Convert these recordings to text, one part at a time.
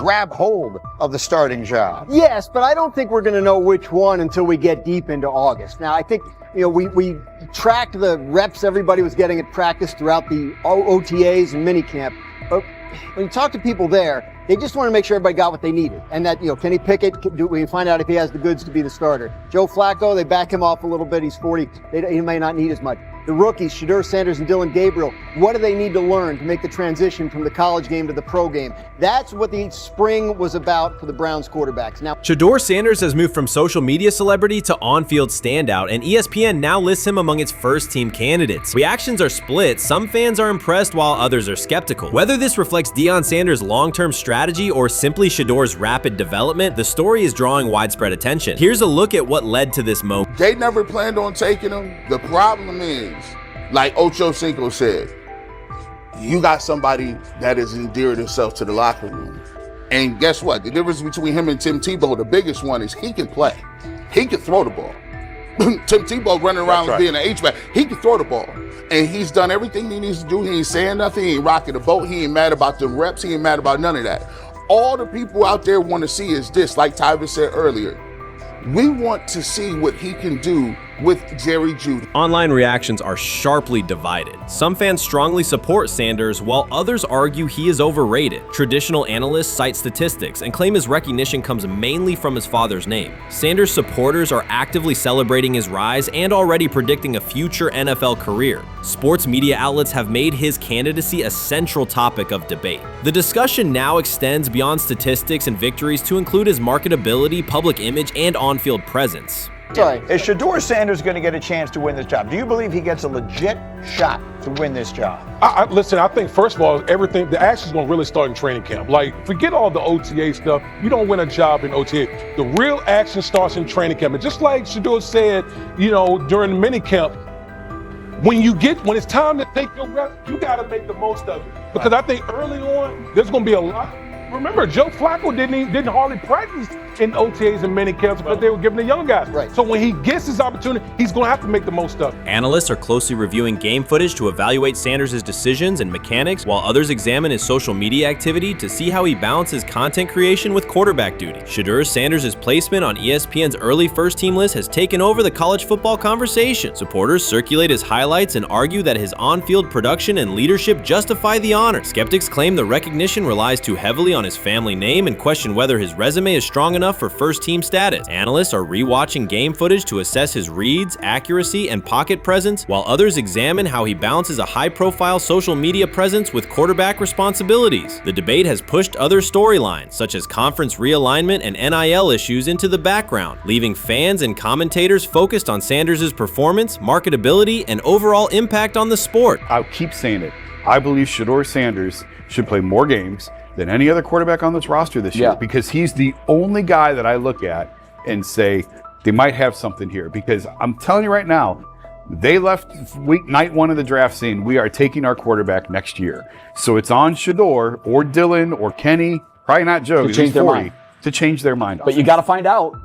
grab hold of the starting job. Yes, but I don't think we're going to know which one until we get deep into August. Now, I think, we tracked the reps everybody was getting at practice throughout the OTAs and minicamp. But when you talk to people there, they just want to make sure everybody got what they needed. And that, Kenny Pickett, we find out if he has the goods to be the starter. Joe Flacco, they back him off a little bit. He's 40. He may not need as much. The rookies, SHEDEUR, Sanders, and Dylan Gabriel, what do they need to learn to make the transition from the college game to the pro game? That's what the spring was about for the Browns quarterbacks. Now, SHEDEUR Sanders has moved from social media celebrity to on-field standout, and ESPN now lists him among its first-team candidates. Reactions are split. Some fans are impressed while others are skeptical. Whether this reflects Deion Sanders' long-term strategy or simply SHEDEUR's rapid development, the story is drawing widespread attention. Here's a look at what led to this moment. They never planned on taking him. The problem is, like Ocho Cinco said, you got somebody that has endeared himself to the locker room. And guess what? The difference between him and Tim Tebow, the biggest one, is he can play. He can throw the ball. Tim Tebow running around being an H-back. He can throw the ball. And he's done everything he needs to do. He ain't saying nothing. He ain't rocking the boat. He ain't mad about the reps. He ain't mad about none of that. All the people out there want to see is this, like Tyvis said earlier. We want to see what he can do with Jerry Jeudy. Online reactions are sharply divided. Some fans strongly support Sanders, while others argue he is overrated. Traditional analysts cite statistics and claim his recognition comes mainly from his father's name. Sanders supporters are actively celebrating his rise and already predicting a future NFL career. Sports media outlets have made his candidacy a central topic of debate. The discussion now extends beyond statistics and victories to include his marketability, public image, and on-field presence. Sorry, is SHEDEUR Sanders going to get a chance to win this job? Do you believe he gets a legit shot to win this job? Listen, I think, first of all, the action's going to really start in training camp. Like, forget all the OTA stuff. You don't win a job in OTA. The real action starts in training camp. And just like SHEDEUR said, during the mini camp, when it's time to take your rep, you got to make the most of it. Because I think early on, there's going to be a lot. Remember, Joe Flacco didn't hardly practice in OTAs and mini camps because they were giving the young guys. Right. So when he gets his opportunity, he's going to have to make the most of it. Analysts are closely reviewing game footage to evaluate Sanders' decisions and mechanics, while others examine his social media activity to see how he balances content creation with quarterback duty. SHEDEUR Sanders' placement on ESPN's early first-team list has taken over the college football conversation. Supporters circulate his highlights and argue that his on-field production and leadership justify the honor. Skeptics claim the recognition relies too heavily on his family name and question whether his resume is strong enough for first-team status. Analysts are rewatching game footage to assess his reads, accuracy, and pocket presence, while others examine how he balances a high-profile social media presence with quarterback responsibilities. The debate has pushed other storylines, such as conference realignment and NIL issues, into the background, leaving fans and commentators focused on Sanders' performance, marketability, and overall impact on the sport. I'll keep saying it. I believe SHEDEUR Sanders should play more games than any other quarterback on this roster this year, because he's the only guy that I look at and say they might have something here. Because I'm telling you right now, they left night one of the draft saying we are taking our quarterback next year. So it's on SHEDEUR or Dylan or Kenny, probably not Joe, to change their mind. To change their mind. But you got to find out.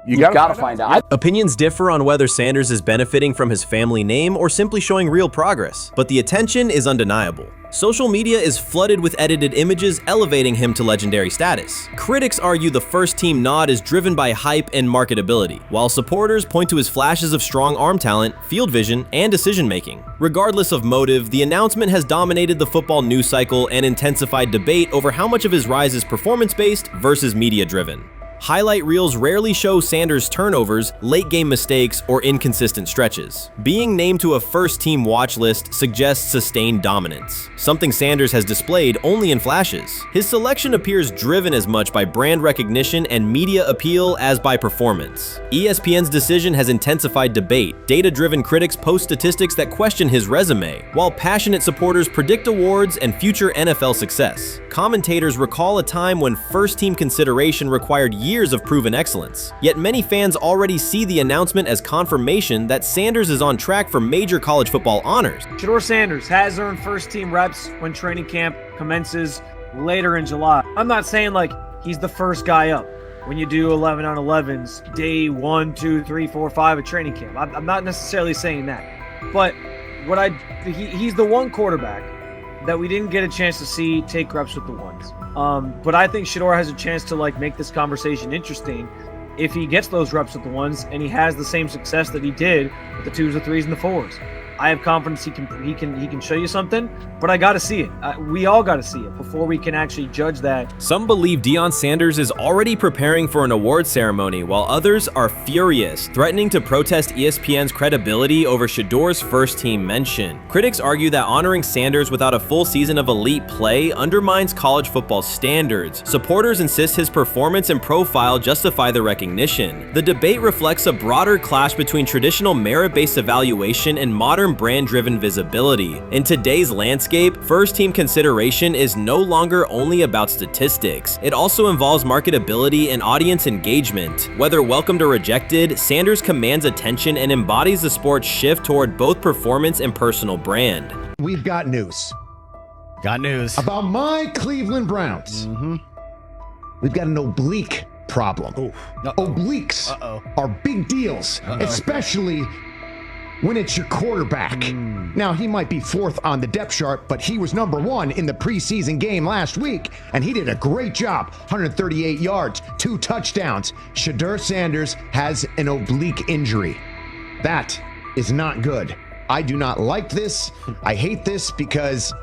You got to find out. Opinions differ on whether Sanders is benefiting from his family name or simply showing real progress, but the attention is undeniable. Social media is flooded with edited images elevating him to legendary status. Critics argue the first-team nod is driven by hype and marketability, while supporters point to his flashes of strong arm talent, field vision, and decision-making. Regardless of motive, the announcement has dominated the football news cycle and intensified debate over how much of his rise is performance-based versus media-driven. Highlight reels rarely show Sanders' turnovers, late-game mistakes, or inconsistent stretches. Being named to a first-team watch list suggests sustained dominance, something Sanders has displayed only in flashes. His selection appears driven as much by brand recognition and media appeal as by performance. ESPN's decision has intensified debate. Data-driven critics post statistics that question his resume, while passionate supporters predict awards and future NFL success. Commentators recall a time when first-team consideration required years of proven excellence. Yet many fans already see the announcement as confirmation that Sanders is on track for major college football honors. SHEDEUR Sanders has earned first-team reps when training camp commences later in July. I'm not saying like he's the first guy up when you do 11 on 11s, day 1, 2, 3, 4, 5 at training camp. I'm not necessarily saying that. But he's the one quarterback that we didn't get a chance to see take reps with the ones. But I think SHEDEUR has a chance to like make this conversation interesting if he gets those reps with the ones and he has the same success that he did with the 2s, the 3s, and the 4s. I have confidence he can show you something, but I got to see it. We all got to see it before we can actually judge that. Some believe Deion Sanders is already preparing for an award ceremony, while others are furious, threatening to protest ESPN's credibility over SHEDEUR's first-team mention. Critics argue that honoring Sanders without a full season of elite play undermines college football standards. Supporters insist his performance and profile justify the recognition. The debate reflects a broader clash between traditional merit-based evaluation and modern brand-driven visibility. In today's landscape, first-team consideration is no longer only about statistics. It also involves marketability and audience engagement. Whether welcomed or rejected, Sanders commands attention and embodies the sport's shift toward both performance and personal brand. We've got news. Got news. About my Cleveland Browns. We've got an oblique problem. Obliques are big deals, especially when it's your quarterback. Now, he might be 4th on the depth chart, but he was number 1 in the preseason game last week, and he did a great job. 138 yards, 2 touchdowns. SHEDEUR Sanders has an oblique injury. That is not good. I do not like this. I hate this because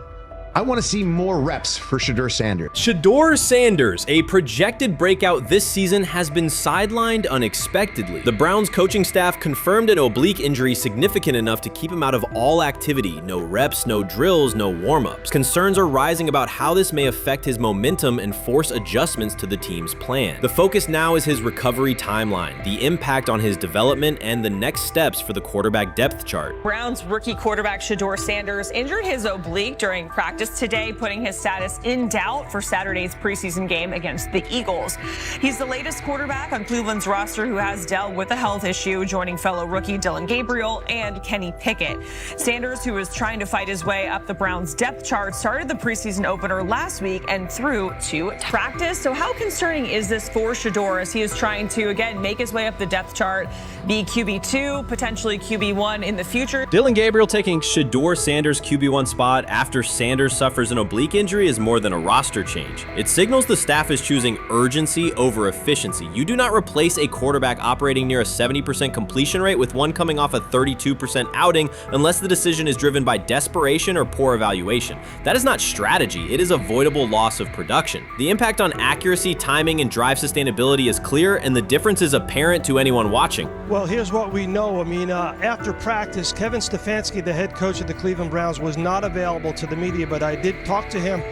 I want to see more reps for SHEDEUR Sanders. SHEDEUR Sanders, a projected breakout this season, has been sidelined unexpectedly. The Browns coaching staff confirmed an oblique injury significant enough to keep him out of all activity. No reps, no drills, no warm-ups. Concerns are rising about how this may affect his momentum and force adjustments to the team's plan. The focus now is his recovery timeline, the impact on his development, and the next steps for the quarterback depth chart. Browns rookie quarterback SHEDEUR Sanders injured his oblique during practice today, putting his status in doubt for Saturday's preseason game against the Eagles. He's the latest quarterback on Cleveland's roster who has dealt with a health issue, joining fellow rookie Dillon Gabriel and Kenny Pickett. Sanders, who is trying to fight his way up the Browns' depth chart, started the preseason opener last week and threw 2 practice. So how concerning is this for SHEDEUR as he is trying to, again, make his way up the depth chart, be QB2, potentially QB1 in the future? Dillon Gabriel taking SHEDEUR Sanders' QB1 spot after Sanders suffers an oblique injury is more than a roster change. It signals the staff is choosing urgency over efficiency. You do not replace a quarterback operating near a 70% completion rate with one coming off a 32% outing unless the decision is driven by desperation or poor evaluation. That is not strategy, it is avoidable loss of production. The impact on accuracy, timing, and drive sustainability is clear, and the difference is apparent to anyone watching. Well, here's what we know. I mean, after practice, Kevin Stefanski, the head coach of the Cleveland Browns, was not available to the media, but I did talk to him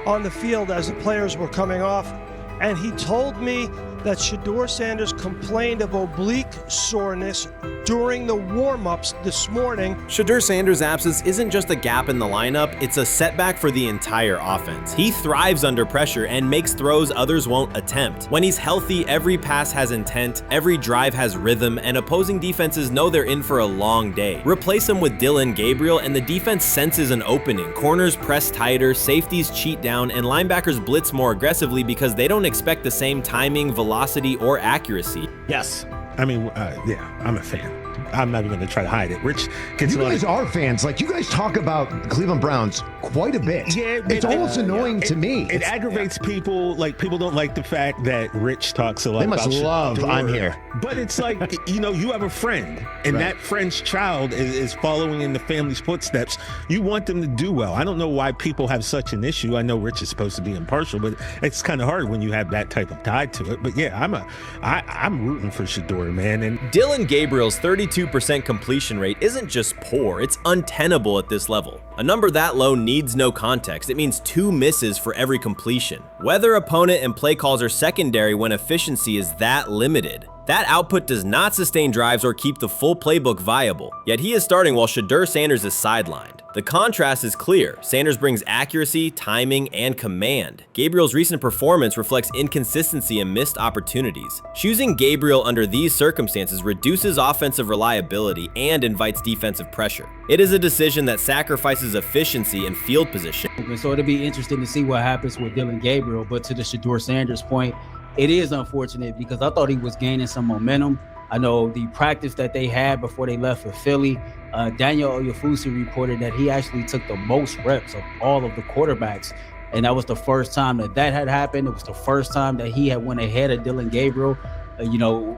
on the field as the players were coming off, and he told me that SHEDEUR Sanders complained of oblique soreness during the warm-ups this morning. SHEDEUR Sanders' absence isn't just a gap in the lineup, it's a setback for the entire offense. He thrives under pressure and makes throws others won't attempt. When he's healthy, every pass has intent, every drive has rhythm, and opposing defenses know they're in for a long day. Replace him with Dillon Gabriel and the defense senses an opening. Corners press tighter, safeties cheat down, and linebackers blitz more aggressively because they don't expect the same timing, velocity, or accuracy. Yes. I mean, yeah, I'm a fan. I'm not even going to try to hide it. Rich, you guys are fans. Like, you guys talk about the Cleveland Browns quite a bit. Yeah, it's almost annoying to me. It aggravates people. Like, people don't like the fact that Rich talks a lot about They must love I'm here. But it's like, you have a friend, and that friend's child is following in the family's footsteps. You want them to do well. I don't know why people have such an issue. I know Rich is supposed to be impartial, but it's kind of hard when you have that type of tie to it. But yeah, I'm rooting for SHEDEUR, man. And Dillon Gabriel's 32% completion rate isn't just poor, it's untenable at this level. A number that low needs no context. It means 2 misses for every completion. Weather, opponent, and play calls are secondary when efficiency is that limited. That output does not sustain drives or keep the full playbook viable, yet he is starting while SHEDEUR Sanders is sidelined. The contrast is clear. Sanders brings accuracy, timing, and command. Gabriel's recent performance reflects inconsistency and missed opportunities. Choosing Gabriel under these circumstances reduces offensive reliability and invites defensive pressure. It is a decision that sacrifices efficiency and field position. So it'll be interesting to see what happens with Dillon Gabriel, but to the SHEDEUR Sanders point, it is unfortunate because I thought he was gaining some momentum. I know the practice that they had before they left for Philly, Daniel Oyefusi reported that he actually took the most reps of all of the quarterbacks. And that was the first time that had happened. It was the first time that he had went ahead of Dylan Gabriel,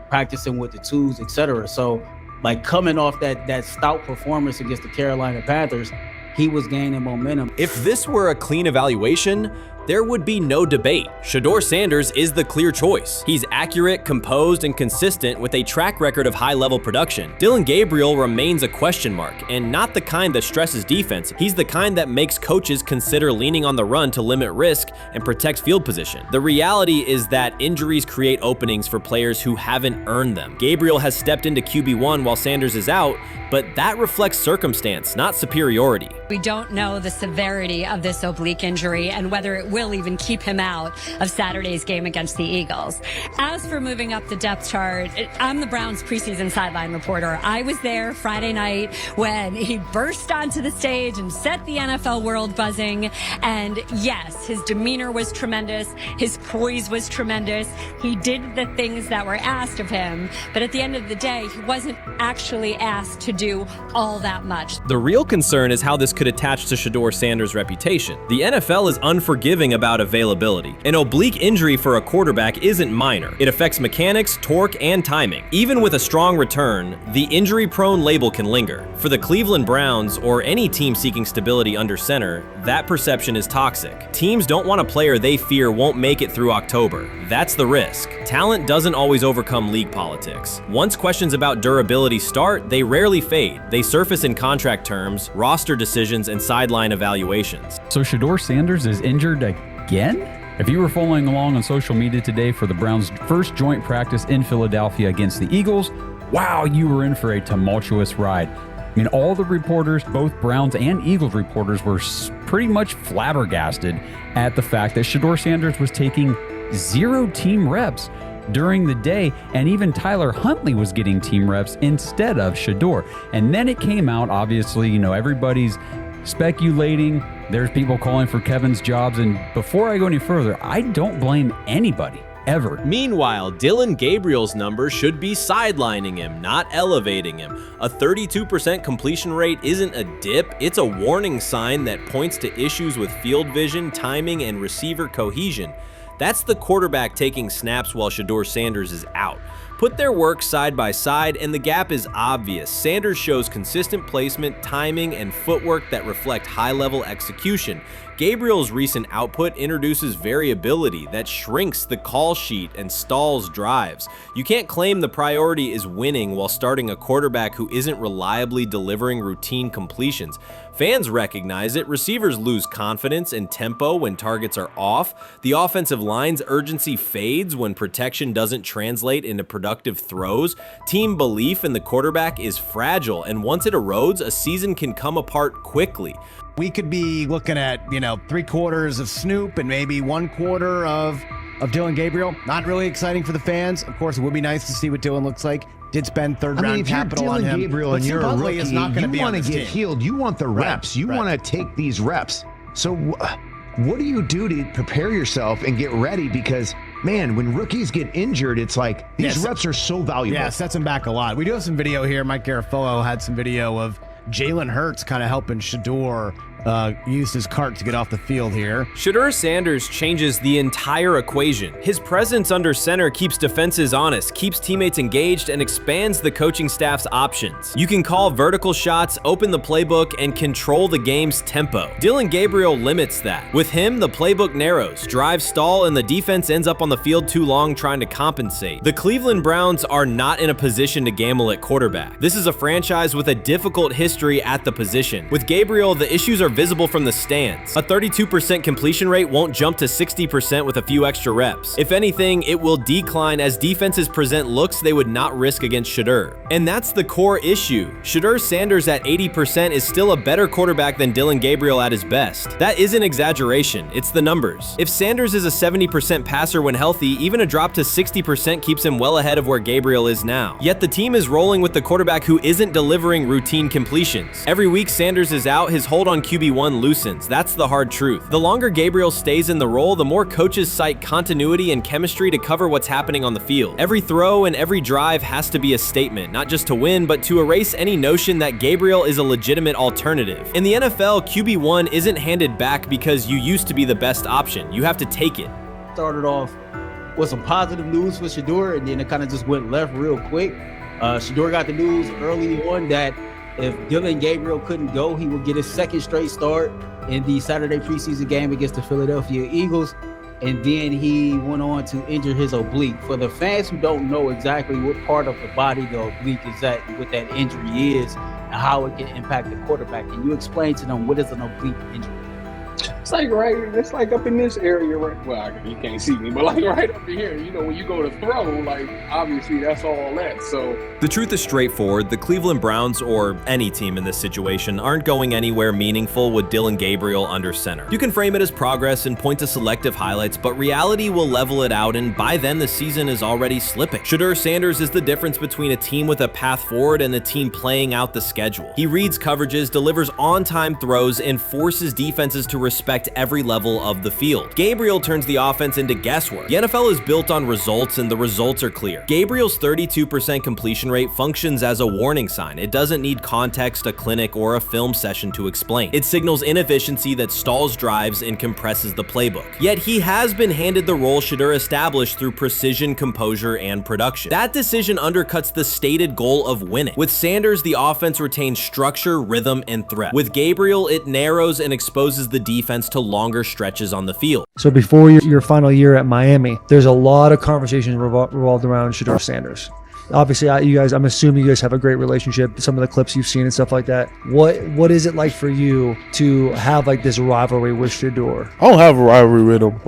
practicing with the twos, etc. So, like, coming off that stout performance against the Carolina Panthers, he was gaining momentum. If this were a clean evaluation, there would be no debate. SHEDEUR Sanders is the clear choice. He's accurate, composed, and consistent with a track record of high-level production. Dylan Gabriel remains a question mark, and not the kind that stresses defense. He's the kind that makes coaches consider leaning on the run to limit risk and protect field position. The reality is that injuries create openings for players who haven't earned them. Gabriel has stepped into QB1 while Sanders is out, but that reflects circumstance, not superiority. We don't know the severity of this oblique injury and whether it will even keep him out of Saturday's game against the Eagles. As for moving up the depth chart, I'm the Browns preseason sideline reporter. I was there Friday night when he burst onto the stage and set the NFL world buzzing. And yes, his demeanor was tremendous. His poise was tremendous. He did the things that were asked of him. But at the end of the day, he wasn't actually asked to do all that much. The real concern is how this could attach to SHEDEUR Sanders' reputation. The NFL is unforgiving about availability. An oblique injury for a quarterback isn't minor. It affects mechanics, torque, and timing. Even with a strong return, the injury-prone label can linger. For the Cleveland Browns, or any team seeking stability under center, that perception is toxic. Teams don't want a player they fear won't make it through October. That's the risk. Talent doesn't always overcome league politics. Once questions about durability start, they rarely fade. They surface in contract terms, roster decisions, and sideline evaluations. So SHEDEUR Sanders is injured again? If you were following along on social media today for the Browns' first joint practice in Philadelphia against the Eagles, wow, you were in for a tumultuous ride. I mean, all the reporters, both Browns and Eagles reporters, were pretty much flabbergasted at the fact that SHEDEUR Sanders was taking 0 team reps during the day, and even Tyler Huntley was getting team reps instead of SHEDEUR. And then it came out, obviously, everybody's speculating. There's people calling for Kevin's jobs, and before I go any further, I don't blame anybody, ever. Meanwhile, Dylan Gabriel's numbers should be sidelining him, not elevating him. A 32% completion rate isn't a dip, it's a warning sign that points to issues with field vision, timing, and receiver cohesion. That's the quarterback taking snaps while SHEDEUR Sanders is out. Put their work side by side and the gap is obvious. Sanders shows consistent placement, timing, and footwork that reflect high-level execution. Gabriel's recent output introduces variability that shrinks the call sheet and stalls drives. You can't claim the priority is winning while starting a quarterback who isn't reliably delivering routine completions. Fans recognize it, receivers lose confidence and tempo when targets are off, the offensive line's urgency fades when protection doesn't translate into productive throws, team belief in the quarterback is fragile, and once it erodes, a season can come apart quickly. We could be looking at, 3/4 of Snoop and maybe 1/4 of Dylan Gabriel. Not really exciting for the fans. Of course, it would be nice to see what Dylan looks like. Did spend third-round capital on him. If you're Dylan Gabriel and you're a rookie, is not you be want to get team. healed. You want the reps. You want to take these reps. So what do you do to prepare yourself and get ready? Because, man, when rookies get injured, it's like these reps are so valuable. Yeah, sets them back a lot. We do have some video here. Mike Garafolo had some video of Jalen Hurts kind of helping SHEDEUR used his cart to get off the field here. SHEDEUR Sanders changes the entire equation. His presence under center keeps defenses honest, keeps teammates engaged, and expands the coaching staff's options. You can call vertical shots, open the playbook, and control the game's tempo. Dylan Gabriel limits that. With him, the playbook narrows, drives stall, and the defense ends up on the field too long trying to compensate. The Cleveland Browns are not in a position to gamble at quarterback. This is a franchise with a difficult history at the position. With Gabriel, the issues are visible from the stands. A 32% completion rate won't jump to 60% with a few extra reps. If anything, it will decline as defenses present looks they would not risk against SHEDEUR. And that's the core issue. SHEDEUR Sanders at 80% is still a better quarterback than Dylan Gabriel at his best. That isn't exaggeration, it's the numbers. If Sanders is a 70% passer when healthy, even a drop to 60% keeps him well ahead of where Gabriel is now. Yet the team is rolling with the quarterback who isn't delivering routine completions. Every week Sanders is out, his hold on QB QB1 loosens. That's the hard truth. The longer Gabriel stays in the role, the more coaches cite continuity and chemistry to cover what's happening on the field. Every throw and every drive has to be a statement, not just to win, but to erase any notion that Gabriel is a legitimate alternative. In the NFL, QB1 isn't handed back because you used to be the best option. You have to take it. Started off with some positive news for SHEDEUR, and then it kind of just went left real quick. SHEDEUR got the news early on that if Dillon Gabriel couldn't go, he would get his second straight start in the Saturday preseason game against the Philadelphia Eagles. And then he went on to injure his oblique. For the fans who don't know exactly what part of the body the oblique is at and what that injury is and how it can impact the quarterback, can you explain to them what is an oblique injury? It's like up in this area, right? Well, you can't see me, but like right up in here, when you go to throw, like obviously that's all that. So the truth is straightforward. The Cleveland Browns, or any team in this situation, aren't going anywhere meaningful with Dillon Gabriel under center. You can frame it as progress and point to selective highlights, but reality will level it out, and by then the season is already slipping. SHEDEUR Sanders is the difference between a team with a path forward and the team playing out the schedule. He reads coverages, delivers on-time throws, and forces defenses to respect every level of the field. Gabriel turns the offense into guesswork. The NFL is built on results, and the results are clear. Gabriel's 32% completion rate functions as a warning sign. It doesn't need context, a clinic, or a film session to explain. It signals inefficiency that stalls drives and compresses the playbook. Yet he has been handed the role SHEDEUR established through precision, composure, and production. That decision undercuts the stated goal of winning. With Sanders, the offense retains structure, rhythm, and threat. With Gabriel, it narrows and exposes the defense to longer stretches on the field. So before your final year at Miami, there's a lot of conversations revolved around SHEDEUR Sanders. Obviously, I'm assuming you guys have a great relationship. Some of the clips you've seen and stuff like that. What is it like for you to have like this rivalry with SHEDEUR? I don't have a rivalry with him.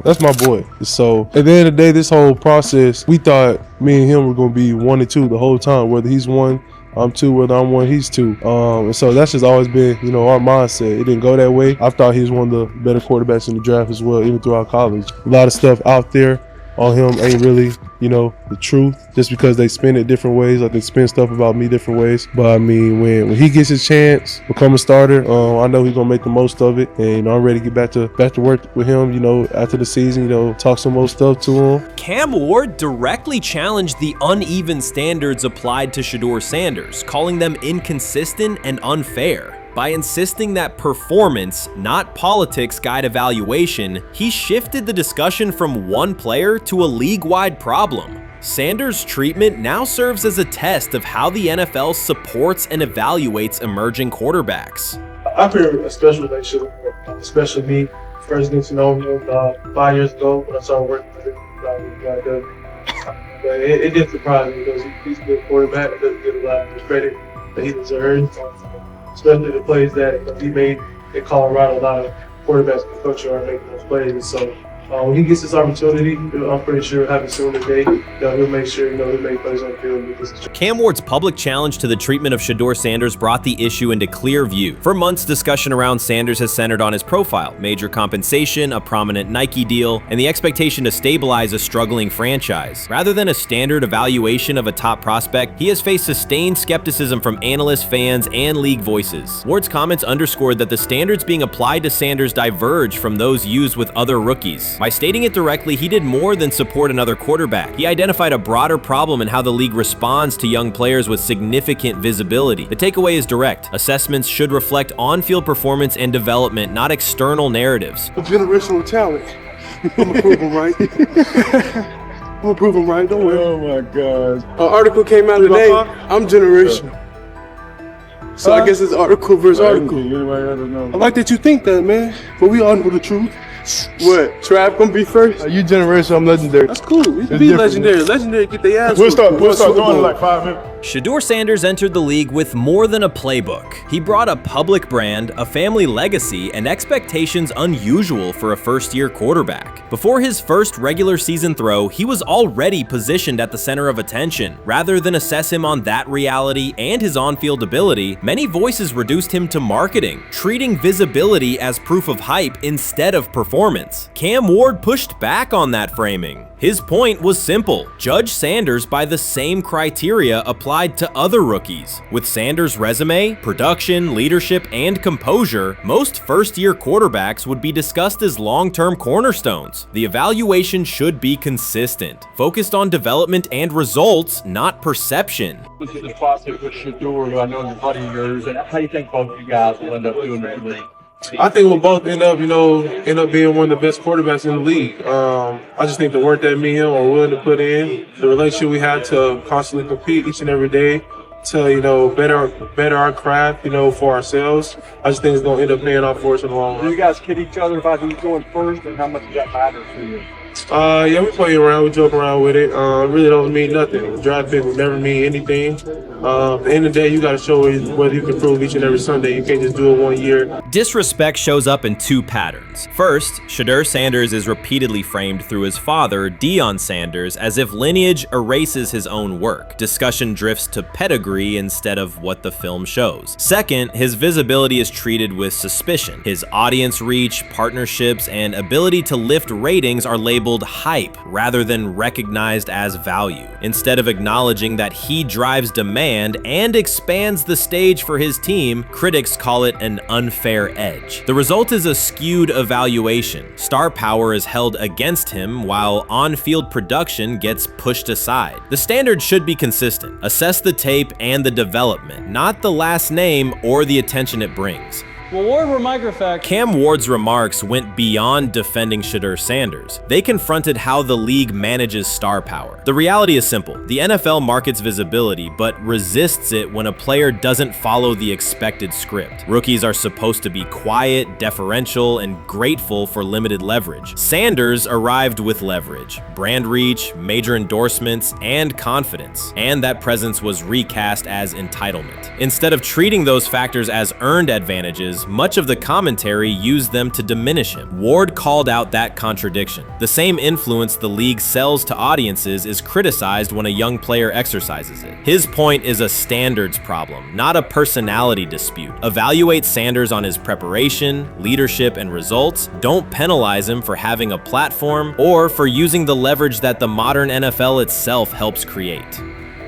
That's my boy. So at the end of the day, this whole process, we thought me and him were going to be 1 and 2 the whole time. Whether he's 1, I'm 2, whether I'm 1, he's 2. And so that's just always been, our mindset. It didn't go that way. I thought he was one of the better quarterbacks in the draft as well, even throughout college. A lot of stuff out there on him ain't really, the truth, just because they spin it different ways. Like they spin stuff about me different ways. But I mean, when he gets his chance, become a starter, I know he's gonna make the most of it. And I'm ready to get back to work with him, after the season, talk some more stuff to him. Cam Ward directly challenged the uneven standards applied to SHEDEUR Sanders, calling them inconsistent and unfair. By insisting that performance, not politics, guide evaluation, he shifted the discussion from one player to a league-wide problem. Sanders' treatment now serves as a test of how the NFL supports and evaluates emerging quarterbacks. I feel a special relationship with him, especially me. First getting to know him 5 years ago when I started working with him. But it did surprise me because he's a good quarterback. It doesn't get a lot of the credit that he deserves. Especially the plays that he made in Colorado. A lot of quarterbacks and coaches are making those plays. So when he gets this opportunity, I'm pretty sure he'll have it soon today. He'll make sure he'll make plays on the field. Cam Ward's public challenge to the treatment of SHEDEUR Sanders brought the issue into clear view. For months, discussion around Sanders has centered on his profile, major compensation, a prominent Nike deal, and the expectation to stabilize a struggling franchise. Rather than a standard evaluation of a top prospect, he has faced sustained skepticism from analysts, fans, and league voices. Ward's comments underscored that the standards being applied to Sanders diverge from those used with other rookies. By stating it directly, he did more than support another quarterback. He identified a broader problem in how the league responds to young players with significant visibility. The takeaway is direct. Assessments should reflect on-field performance and development, not external narratives. A generational talent. I'm gonna prove him right. I'm gonna prove him right, don't worry. Oh my God. An article came out today. I'm generational. So I guess it's article versus article. I like that you think that, man. But we all know the truth. What? Trav gonna be first? You generational, I'm legendary. That's cool. We can be legendary. Legendary, get their ass. We'll start going in like 5 minutes. SHEDEUR Sanders entered the league with more than a playbook. He brought a public brand, a family legacy, and expectations unusual for a first-year quarterback. Before his first regular season throw, he was already positioned at the center of attention. Rather than assess him on that reality and his on-field ability, many voices reduced him to marketing, treating visibility as proof of hype instead of performance. performance. Cam Ward pushed back on that framing. His point was simple: judge Sanders by the same criteria applied to other rookies. With Sanders' resume, production, leadership, and composure, most first-year quarterbacks would be discussed as long-term cornerstones. The evaluation should be consistent, focused on development and results, not perception. This is the process with SHEDEUR, who I know is a buddy of yours, and how do you think both of you guys will end up doing it? I think we'll both end up being one of the best quarterbacks in the league. I just think the work that me and him are willing to put in, the relationship we have to constantly compete each and every day, to better our craft, for ourselves. I just think it's gonna end up paying off for us in the long run. Do you guys kid each other about who's going first and how much does that matter to you? Yeah, we play around, we joke around with it. Really don't mean nothing. The draft pick will never mean anything. At the end of the day, you got to show whether you can prove each and every Sunday. You can't just do it 1 year. Disrespect shows up in two patterns. First, SHEDEUR Sanders is repeatedly framed through his father, Deion Sanders, as if lineage erases his own work. Discussion drifts to pedigree instead of what the film shows. Second, his visibility is treated with suspicion. His audience reach, partnerships, and ability to lift ratings are labeled hype rather than recognized as value. Instead of acknowledging that he drives demand and expands the stage for his team, critics call it an unfair edge. The result is a skewed evaluation. Star power is held against him while on-field production gets pushed aside. The standard should be consistent. Assess the tape and the development, not the last name or the attention it brings. Well, Ward, were microfacts. Cam Ward's remarks went beyond defending SHEDEUR Sanders. They confronted how the league manages star power. The reality is simple. The NFL markets visibility, but resists it when a player doesn't follow the expected script. Rookies are supposed to be quiet, deferential, and grateful for limited leverage. Sanders arrived with leverage, brand reach, major endorsements, and confidence. And that presence was recast as entitlement. Instead of treating those factors as earned advantages, much of the commentary used them to diminish him. Ward called out that contradiction. The same influence the league sells to audiences is criticized when a young player exercises it. His point is a standards problem, not a personality dispute. Evaluate Sanders on his preparation, leadership, and results. Don't penalize him for having a platform or for using the leverage that the modern NFL itself helps create.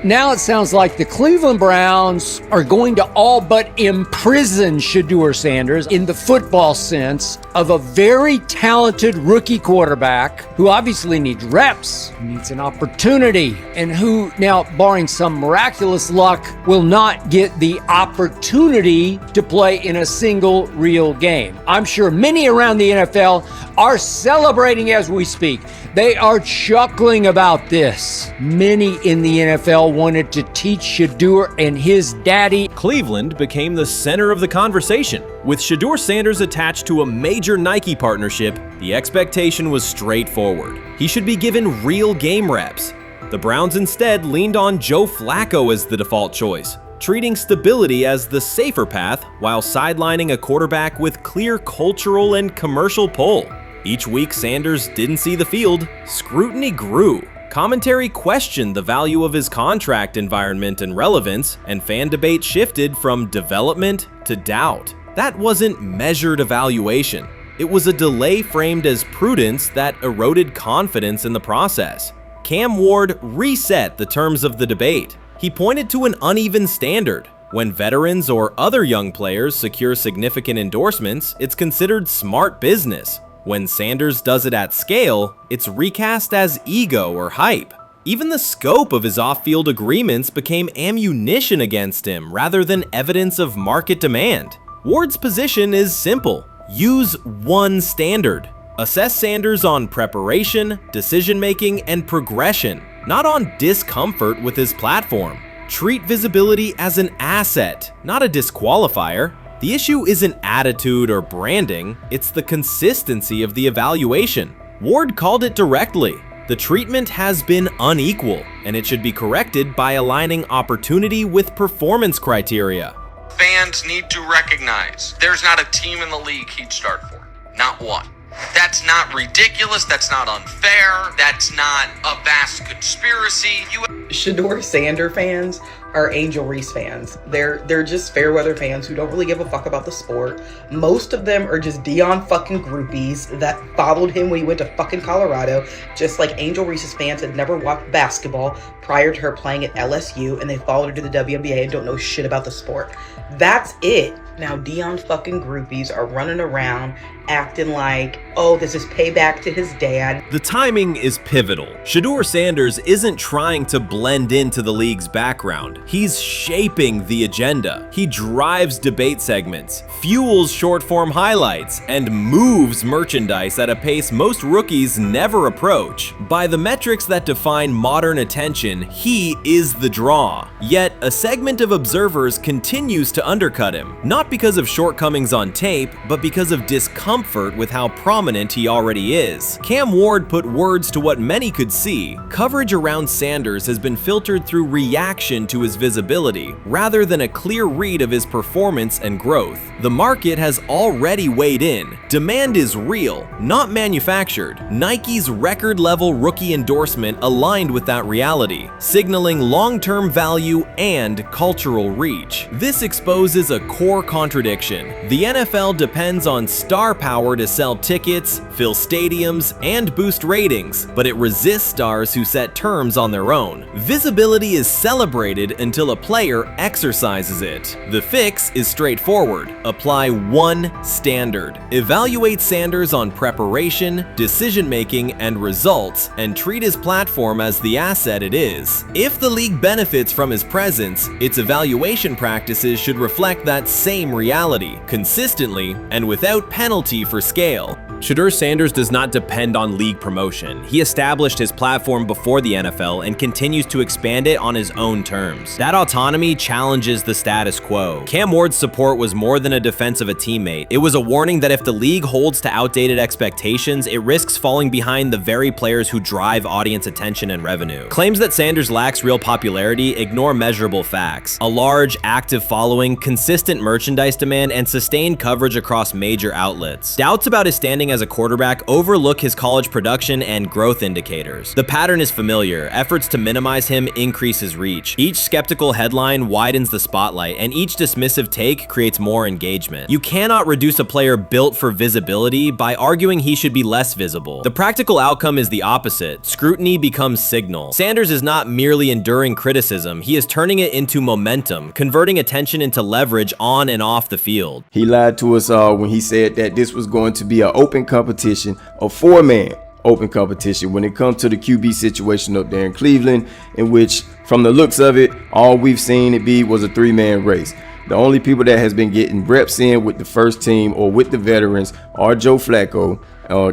Now it sounds like the Cleveland Browns are going to all but imprison SHEDEUR Sanders in the football sense of a very talented rookie quarterback who obviously needs reps, who needs an opportunity, and who now, barring some miraculous luck, will not get the opportunity to play in a single real game. I'm sure many around the NFL are celebrating as we speak. They are chuckling about this. Many in the NFL wanted to teach SHEDEUR and his daddy. Cleveland became the center of the conversation. With SHEDEUR Sanders attached to a major Nike partnership, the expectation was straightforward. He should be given real game reps. The Browns instead leaned on Joe Flacco as the default choice, treating stability as the safer path while sidelining a quarterback with clear cultural and commercial pull. Each week Sanders didn't see the field, scrutiny grew. Commentary questioned the value of his contract environment and relevance, and fan debate shifted from development to doubt. That wasn't measured evaluation. It was a delay framed as prudence that eroded confidence in the process. Cam Ward reset the terms of the debate. He pointed to an uneven standard. When veterans or other young players secure significant endorsements, it's considered smart business. When Sanders does it at scale, it's recast as ego or hype. Even the scope of his off-field agreements became ammunition against him rather than evidence of market demand. Ward's position is simple. Use one standard. Assess Sanders on preparation, decision-making, and progression, not on discomfort with his platform. Treat visibility as an asset, not a disqualifier. The issue isn't attitude or branding, it's the consistency of the evaluation. Ward called it directly. The treatment has been unequal, and it should be corrected by aligning opportunity with performance criteria. Fans need to recognize there's not a team in the league he'd start for. Not one. That's not ridiculous, that's not unfair, that's not a vast conspiracy. SHEDEUR Sanders fans are Angel Reese fans. They're just fair weather fans who don't really give a fuck about the sport. Most of them are just Dion fucking groupies that followed him when he went to fucking Colorado, just like Angel Reese's fans had never watched basketball prior to her playing at LSU, and they followed her to the WNBA and don't know shit about the sport. That's it. Now Dion fucking groupies are running around acting like, oh, this is payback to his dad. The timing is pivotal. SHEDEUR Sanders isn't trying to blend into the league's background. He's shaping the agenda. He drives debate segments, fuels short-form highlights, and moves merchandise at a pace most rookies never approach. By the metrics that define modern attention, he is the draw. Yet, a segment of observers continues to undercut him, not because of shortcomings on tape, but because of discomfort with how prominent he already is. Cam Ward put words to what many could see. Coverage around Sanders has been filtered through reaction to his visibility, rather than a clear read of his performance and growth. The market has already weighed in. Demand is real, not manufactured. Nike's record-level rookie endorsement aligned with that reality, signaling long-term value and cultural reach. This exposes a core contradiction. The NFL depends on star power to sell tickets, fill stadiums, and boost ratings, but it resists stars who set terms on their own. Visibility is celebrated until a player exercises it. The fix is straightforward. Apply one standard. Evaluate Sanders on preparation, decision-making, and results, and treat his platform as the asset it is. If the league benefits from his presence, its evaluation practices should reflect that same reality, consistently and without penalty for scale. SHEDEUR Sanders does not depend on league promotion. He established his platform before the NFL and continues to expand it on his own terms. That autonomy challenges the status quo. Cam Ward's support was more than a defense of a teammate. It was a warning that if the league holds to outdated expectations, it risks falling behind the very players who drive audience attention and revenue. Claims that Sanders lacks real popularity ignore measurable facts. A large, active following, consistent merchandise demand, and sustained coverage across major outlets. Doubts about his standing as a quarterback overlook his college production and growth indicators. The pattern is familiar. Efforts to minimize him increase his reach. Each skeptical headline widens the spotlight, and each dismissive take creates more engagement. You cannot reduce a player built for visibility by arguing he should be less visible. The practical outcome is the opposite. Scrutiny becomes signal. Sanders is not merely enduring criticism, he is turning it into momentum, converting attention into leverage on and off the field. He lied to us all when he said that this was going to be an open competition, a four-man open competition when it comes to the QB situation up there in Cleveland, in which, from the looks of it, all we've seen it be was a three-man race. The only people that has been getting reps in with the first team or with the veterans are Joe Flacco,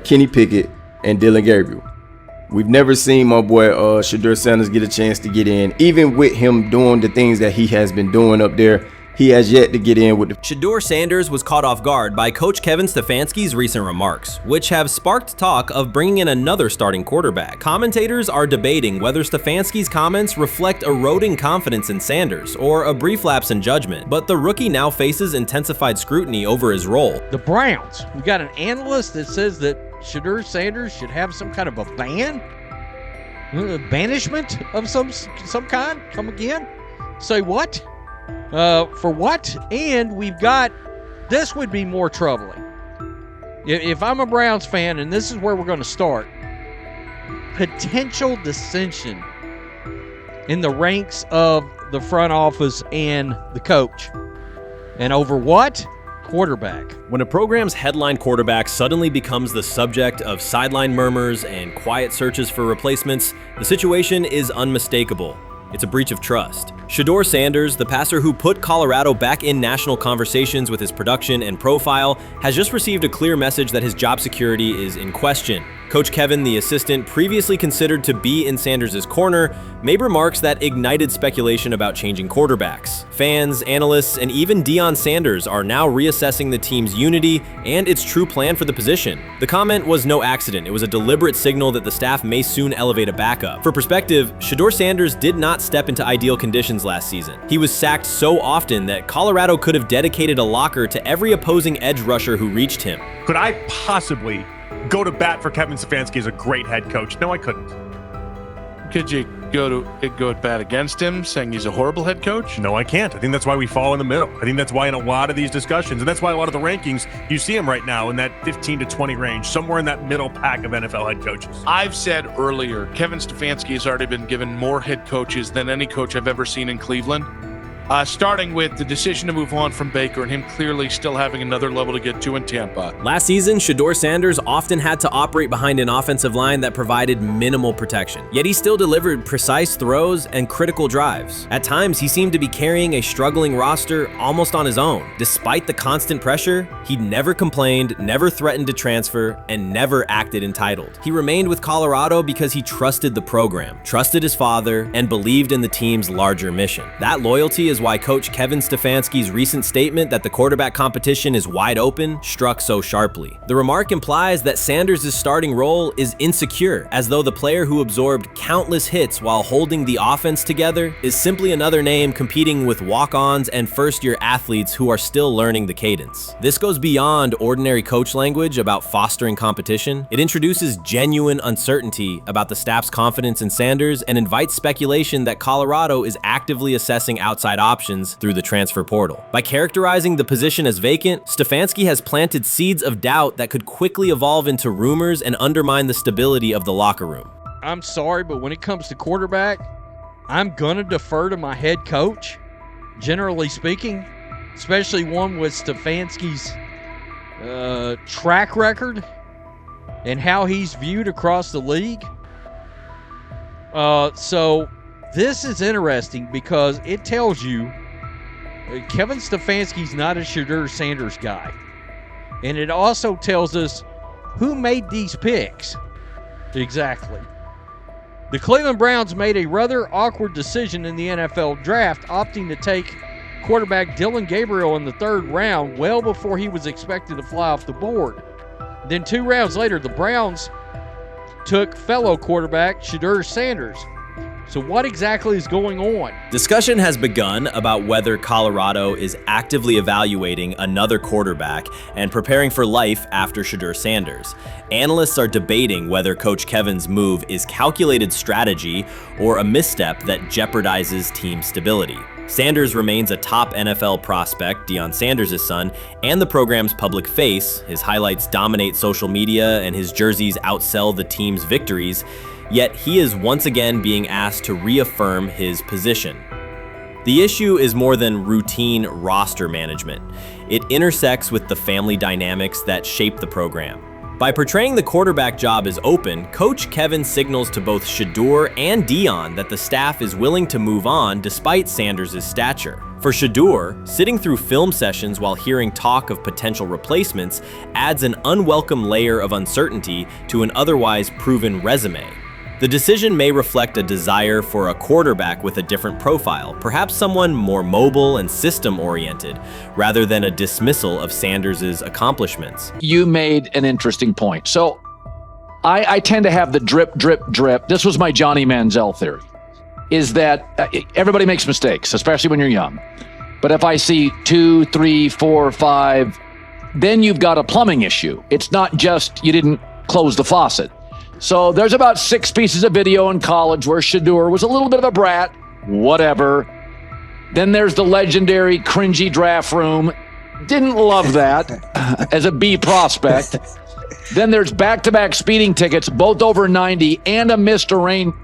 Kenny Pickett, and Dylan Gabriel. We've never seen my boy SHEDEUR Sanders get a chance to get in. Even with him doing the things that he has been doing up there, he has yet to get in with the... SHEDEUR Sanders was caught off guard by Coach Kevin Stefanski's recent remarks, which have sparked talk of bringing in another starting quarterback. Commentators are debating whether Stefanski's comments reflect eroding confidence in Sanders or a brief lapse in judgment, but the rookie now faces intensified scrutiny over his role. The Browns, we got an analyst that says that SHEDEUR Sanders should have some kind of a ban? Banishment of some kind? Come again? Say what? For what? And we've got, this would be more troubling. If I'm a Browns fan, and this is where we're going to start, potential dissension in the ranks of the front office and the coach. And over what? Quarterback. When a program's headline quarterback suddenly becomes the subject of sideline murmurs and quiet searches for replacements, the situation is unmistakable. It's a breach of trust. SHEDEUR Sanders, the passer who put Colorado back in national conversations with his production and profile, has just received a clear message that his job security is in question. Coach Kevin, the assistant previously considered to be in Sanders' corner, made remarks that ignited speculation about changing quarterbacks. Fans, analysts, and even Deion Sanders are now reassessing the team's unity and its true plan for the position. The comment was no accident. It was a deliberate signal that the staff may soon elevate a backup. For perspective, SHEDEUR Sanders did not step into ideal conditions last season. He was sacked so often that Colorado could have dedicated a locker to every opposing edge rusher who reached him. Could I possibly go to bat for Kevin Stefanski as a great head coach? No, I couldn't. Could you go at bat against him, saying he's a horrible head coach? No, I can't. I think that's why we fall in the middle. I think that's why in a lot of these discussions, and that's why a lot of the rankings, you see him right now in that 15 to 20 range, somewhere in that middle pack of NFL head coaches. I've said earlier, Kevin Stefanski has already been given more head coaches than any coach I've ever seen in Cleveland. Starting with the decision to move on from Baker and him clearly still having another level to get to in Tampa. Last season, SHEDEUR Sanders often had to operate behind an offensive line that provided minimal protection, yet he still delivered precise throws and critical drives. At times, he seemed to be carrying a struggling roster almost on his own. Despite the constant pressure, he never complained, never threatened to transfer, and never acted entitled. He remained with Colorado because he trusted the program, trusted his father, and believed in the team's larger mission. That loyalty is why Coach Kevin Stefanski's recent statement that the quarterback competition is wide open struck so sharply. The remark implies that Sanders' starting role is insecure, as though the player who absorbed countless hits while holding the offense together is simply another name competing with walk-ons and first-year athletes who are still learning the cadence. This goes beyond ordinary coach language about fostering competition. It introduces genuine uncertainty about the staff's confidence in Sanders and invites speculation that Colorado is actively assessing outside options through the transfer portal. By characterizing the position as vacant, Stefanski has planted seeds of doubt that could quickly evolve into rumors and undermine the stability of the locker room. I'm sorry, but when it comes to quarterback, I'm gonna defer to my head coach, generally speaking, especially one with Stefanski's track record and how he's viewed across the league. So this is interesting because it tells you Kevin Stefanski's not a SHEDEUR Sanders guy. And it also tells us who made these picks. Exactly. The Cleveland Browns made a rather awkward decision in the NFL draft, opting to take quarterback Dillon Gabriel in the 3rd round well before he was expected to fly off the board. Then 2 rounds later, the Browns took fellow quarterback SHEDEUR Sanders. So what exactly is going on? Discussion has begun about whether Colorado is actively evaluating another quarterback and preparing for life after SHEDEUR Sanders. Analysts are debating whether Coach Kevin's move is calculated strategy or a misstep that jeopardizes team stability. Sanders remains a top NFL prospect, Deion Sanders' son, and the program's public face. His highlights dominate social media and his jerseys outsell the team's victories. Yet he is once again being asked to reaffirm his position. The issue is more than routine roster management. It intersects with the family dynamics that shape the program. By portraying the quarterback job as open, Coach Kevin signals to both SHEDEUR and Deion that the staff is willing to move on despite Sanders' stature. For SHEDEUR, sitting through film sessions while hearing talk of potential replacements adds an unwelcome layer of uncertainty to an otherwise proven resume. The decision may reflect a desire for a quarterback with a different profile, perhaps someone more mobile and system-oriented, rather than a dismissal of Sanders' accomplishments. You made an interesting point. So I tend to have the drip, drip, drip. This was my Johnny Manziel theory, is that everybody makes mistakes, especially when you're young. But if I see 2, 3, 4, 5, then you've got a plumbing issue. It's not just you didn't close the faucet. So there's about 6 pieces of video in college where SHEDEUR was a little bit of a brat, whatever. Then there's the legendary cringy draft room. Didn't love that as a B prospect. Then there's back-to-back speeding tickets, both over 90, and a missed arraignment.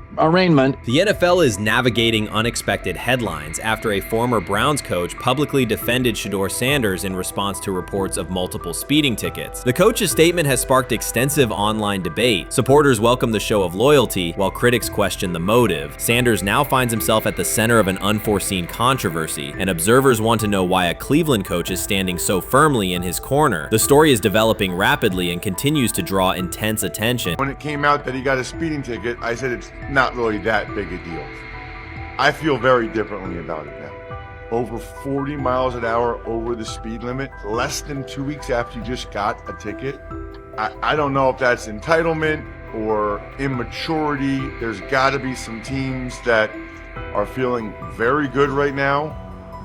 The NFL is navigating unexpected headlines after a former Browns coach publicly defended SHEDEUR Sanders in response to reports of multiple speeding tickets. The coach's statement has sparked extensive online debate. Supporters welcome the show of loyalty, while critics question the motive. Sanders now finds himself at the center of an unforeseen controversy, and observers want to know why a Cleveland coach is standing so firmly in his corner. The story is developing rapidly and continues to draw intense attention. When it came out that he got a speeding ticket, I said it's not really that big a deal. I feel very differently about it now. Over 40 miles an hour over the speed limit, less than 2 weeks after you just got a ticket. I don't know if that's entitlement or immaturity. There's got to be some teams that are feeling very good right now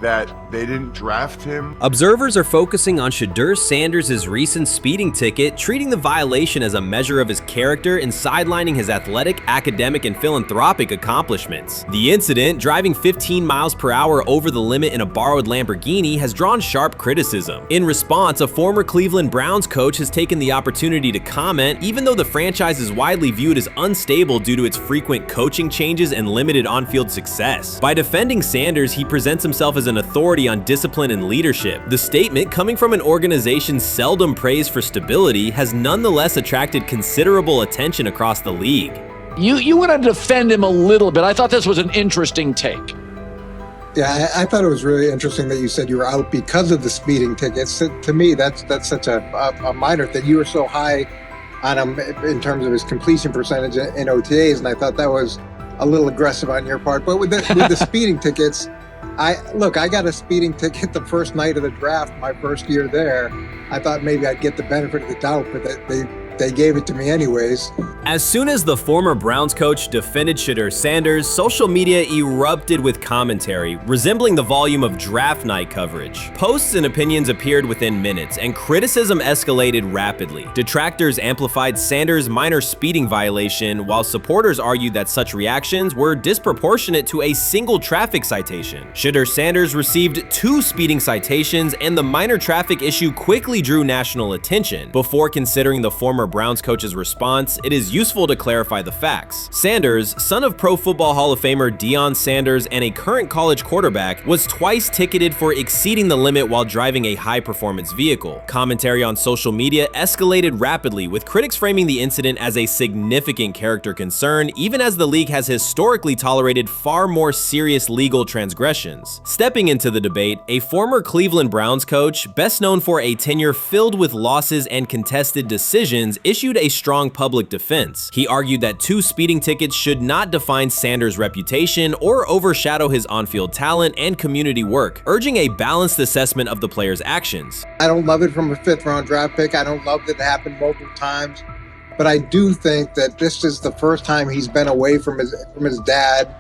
that they didn't draft him. Observers are focusing on SHEDEUR Sanders' recent speeding ticket, treating the violation as a measure of his character and sidelining his athletic, academic, and philanthropic accomplishments. The incident, driving 15 miles per hour over the limit in a borrowed Lamborghini, has drawn sharp criticism. In response, a former Cleveland Browns coach has taken the opportunity to comment, even though the franchise is widely viewed as unstable due to its frequent coaching changes and limited on-field success. By defending Sanders, he presents himself as an authority on discipline and leadership. The statement, coming from an organization seldom praised for stability, has nonetheless attracted considerable attention across the league. You want to defend him a little bit. I thought this was an interesting take. Yeah, I thought it was really interesting that you said you were out because of the speeding tickets. To me, that's such a minor thing. You were so high on him in terms of his completion percentage in OTAs, and I thought that was a little aggressive on your part. But with the speeding tickets, I got a speeding ticket the first night of the draft, my first year there. I thought maybe I'd get the benefit of the doubt, but they gave it to me anyways. As soon as the former Browns coach defended SHEDEUR Sanders, social media erupted with commentary, resembling the volume of draft night coverage. Posts and opinions appeared within minutes, and criticism escalated rapidly. Detractors amplified Sanders' minor speeding violation, while supporters argued that such reactions were disproportionate to a single traffic citation. SHEDEUR Sanders received 2 speeding citations, and the minor traffic issue quickly drew national attention. Before considering the former Browns coach's response, it is useful to clarify the facts. Sanders, son of Pro Football Hall of Famer Deion Sanders and a current college quarterback, was twice ticketed for exceeding the limit while driving a high-performance vehicle. Commentary on social media escalated rapidly, with critics framing the incident as a significant character concern, even as the league has historically tolerated far more serious legal transgressions. Stepping into the debate, a former Cleveland Browns coach, best known for a tenure filled with losses and contested decisions, issued a strong public defense. He argued that 2 speeding tickets should not define Sanders' reputation or overshadow his on-field talent and community work, urging a balanced assessment of the player's actions. I don't love it from a 5th round draft pick. I don't love that it happened multiple times, but I do think that this is the first time he's been away from his dad,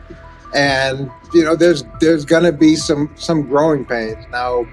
and there's gonna be some growing pains now.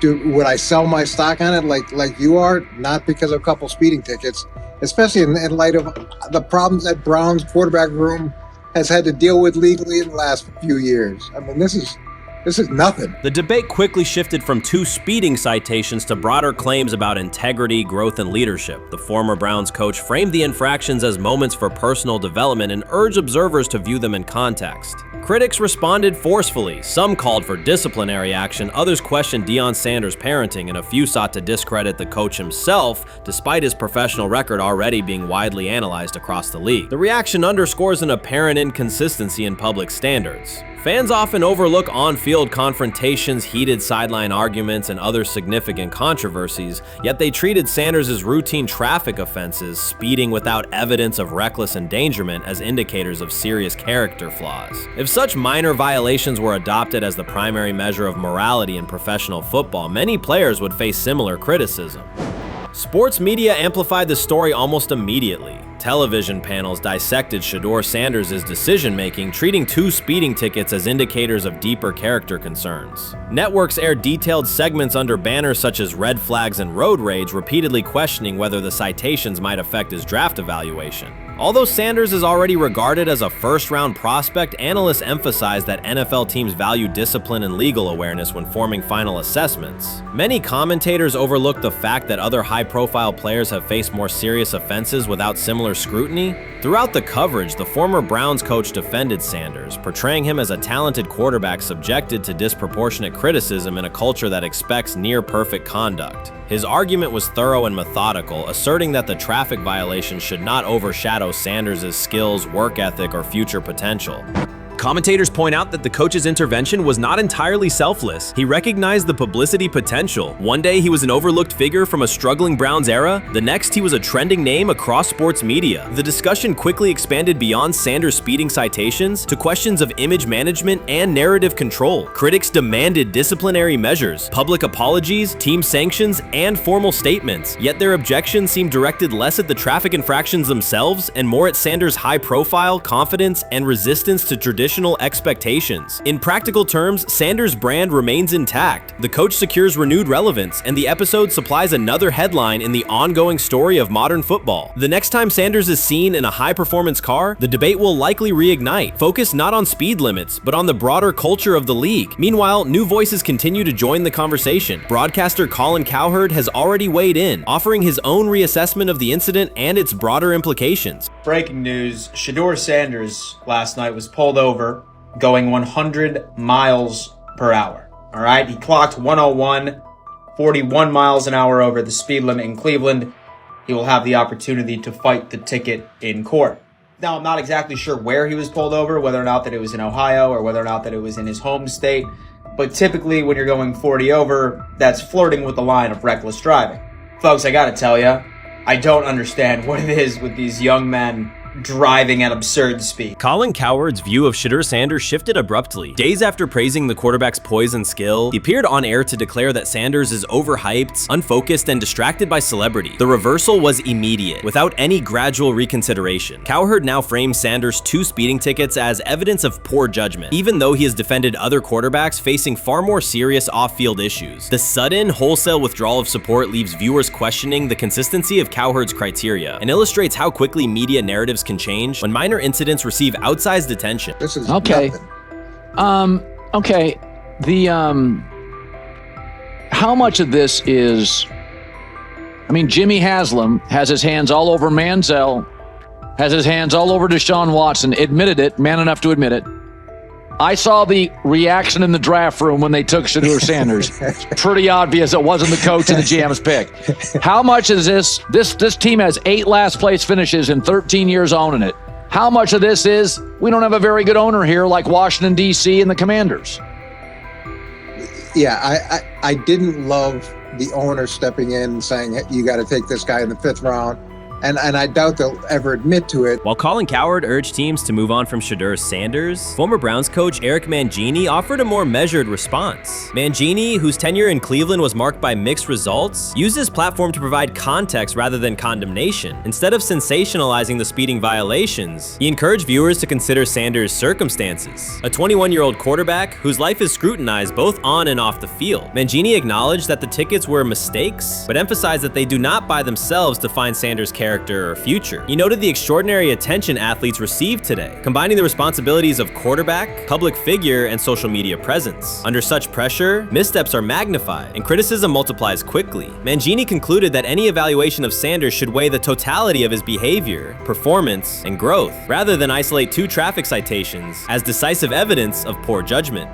Would I sell my stock on it like you are? Not because of a couple speeding tickets, especially in light of the problems that Brown's quarterback room has had to deal with legally in the last few years. I mean, this is nothing. The debate quickly shifted from 2 speeding citations to broader claims about integrity, growth, and leadership. The former Browns coach framed the infractions as moments for personal development and urged observers to view them in context. Critics responded forcefully. Some called for disciplinary action, others questioned Deion Sanders' parenting, and a few sought to discredit the coach himself, despite his professional record already being widely analyzed across the league. The reaction underscores an apparent inconsistency in public standards. Fans often overlook on-field confrontations, heated sideline arguments, and other significant controversies, yet they treated Sanders' routine traffic offenses, speeding without evidence of reckless endangerment, as indicators of serious character flaws. If such minor violations were adopted as the primary measure of morality in professional football, many players would face similar criticism. Sports media amplified the story almost immediately. Television panels dissected SHEDEUR Sanders' decision-making, treating 2 speeding tickets as indicators of deeper character concerns. Networks aired detailed segments under banners such as red flags and road rage, repeatedly questioning whether the citations might affect his draft evaluation. Although Sanders is already regarded as a first-round prospect, analysts emphasize that NFL teams value discipline and legal awareness when forming final assessments. Many commentators overlook the fact that other high-profile players have faced more serious offenses without similar scrutiny. Throughout the coverage, the former Browns coach defended Sanders, portraying him as a talented quarterback subjected to disproportionate criticism in a culture that expects near-perfect conduct. His argument was thorough and methodical, asserting that the traffic violation should not overshadow Sanders' skills, work ethic, or future potential. Commentators point out that the coach's intervention was not entirely selfless. He recognized the publicity potential. One day he was an overlooked figure from a struggling Browns era, the next he was a trending name across sports media. The discussion quickly expanded beyond Sanders' speeding citations to questions of image management and narrative control. Critics demanded disciplinary measures, public apologies, team sanctions, and formal statements, yet their objections seemed directed less at the traffic infractions themselves and more at Sanders' high profile, confidence, and resistance to traditional traditional expectations. In practical terms, Sanders' brand remains intact. The coach secures renewed relevance, and the episode supplies another headline in the ongoing story of modern football. The next time Sanders is seen in a high-performance car, the debate will likely reignite, focused not on speed limits, but on the broader culture of the league. Meanwhile, new voices continue to join the conversation. Broadcaster Colin Cowherd has already weighed in, offering his own reassessment of the incident and its broader implications. Breaking news, SHEDEUR Sanders last night was pulled over going 100 miles per hour. All right, he clocked 101, 41 miles an hour over the speed limit in Cleveland. He will have the opportunity to fight the ticket in court. Now, I'm not exactly sure where he was pulled over, whether or not that it was in Ohio or whether or not that it was in his home state. But typically when you're going 40 over, that's flirting with the line of reckless driving. Folks, I gotta tell ya, I don't understand what it is with these young men driving at absurd speed. Colin Cowherd's view of SHEDEUR Sanders shifted abruptly. Days after praising the quarterback's poise and skill, he appeared on air to declare that Sanders is overhyped, unfocused, and distracted by celebrity. The reversal was immediate, without any gradual reconsideration. Cowherd now frames Sanders' 2 speeding tickets as evidence of poor judgment, even though he has defended other quarterbacks facing far more serious off-field issues. The sudden, wholesale withdrawal of support leaves viewers questioning the consistency of Cowherd's criteria, and illustrates how quickly media narratives can change when minor incidents receive outsized attention. This is okay. Okay. How much of this is? I mean, Jimmy Haslam has his hands all over Manziel, has his hands all over Deshaun Watson. Admitted it, man enough to admit it. I saw the reaction in the draft room when they took SHEDEUR Sanders. Pretty obvious it wasn't the coach and the GM's pick. How much is this? This team has 8 last place finishes in 13 years owning it. How much of this is we don't have a very good owner here like Washington, D.C. and the Commanders? Yeah, I didn't love the owner stepping in and saying, you got to take this guy in the 5th round. And I doubt they'll ever admit to it. While Colin Cowherd urged teams to move on from SHEDEUR Sanders, former Browns coach Eric Mangini offered a more measured response. Mangini, whose tenure in Cleveland was marked by mixed results, used his platform to provide context rather than condemnation. Instead of sensationalizing the speeding violations, he encouraged viewers to consider Sanders' circumstances. A 21-year-old quarterback whose life is scrutinized both on and off the field. Mangini acknowledged that the tickets were mistakes, but emphasized that they do not by themselves define Sanders' character or future. He noted the extraordinary attention athletes received today, combining the responsibilities of quarterback, public figure, and social media presence. Under such pressure, missteps are magnified, and criticism multiplies quickly. Mangini concluded that any evaluation of Sanders should weigh the totality of his behavior, performance, and growth, rather than isolate 2 traffic citations as decisive evidence of poor judgment.